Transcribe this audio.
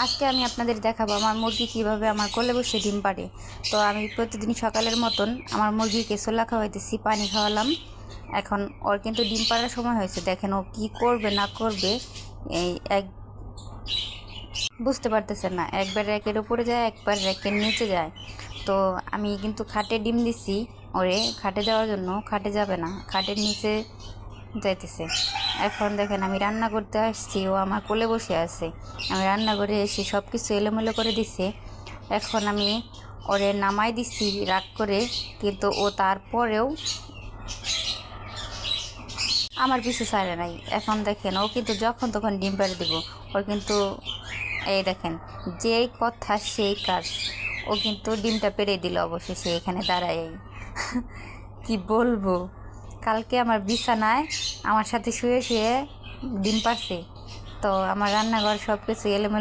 আজকে আমি আপনাদের দেখাবো আমার মুরগি কীভাবে আমার কোলে বসে ডিম পাড়ে। তো আমি প্রতিদিন সকালের মতন আমার মুরগিকে ছোলা খাওয়াইতেছি, পানি খাওয়ালাম। এখন ওর কিন্তু ডিম পাড়ার সময় হয়েছে, দেখেন ও কী করবে না করবে এই এক বুঝতে পারতেছে না, একবার র্যাকের উপরে যায়, একবার র্যাকের নিচে যায়। তো আমি কিন্তু খাটে ডিম দিছি ওরে, খাটে যাওয়ার জন্য, খাটে যাবে না, খাটের নিচে যাইতেছে। এখন দেখেন আমি রান্না করতে আসছি, ও আমার কোলে বসে আছে। আমি রান্না করে এসে সব কিছু এলোমেলো করে দিছে। এখন আমি ওরে নামাই দিচ্ছি রাগ করে, কিন্তু ও তারপরেও আমার পিছু ছাড়ে নাই। এখন দেখেন ও কিন্তু যখন তখন ডিম পাড়ে দেবো। ওর কিন্তু এই দেখেন, যেই কথা সেই কাজ, ও কিন্তু ডিমটা পেড়ে দিল অবশেষে এখানে দাঁড়ায়। কি বলবো, কালকে আমার বিছানায় আমার সাথে শুয়ে শুয়ে ডিম পারছে। তো আমার রান্নাঘর সব কিছু এলোমেলো।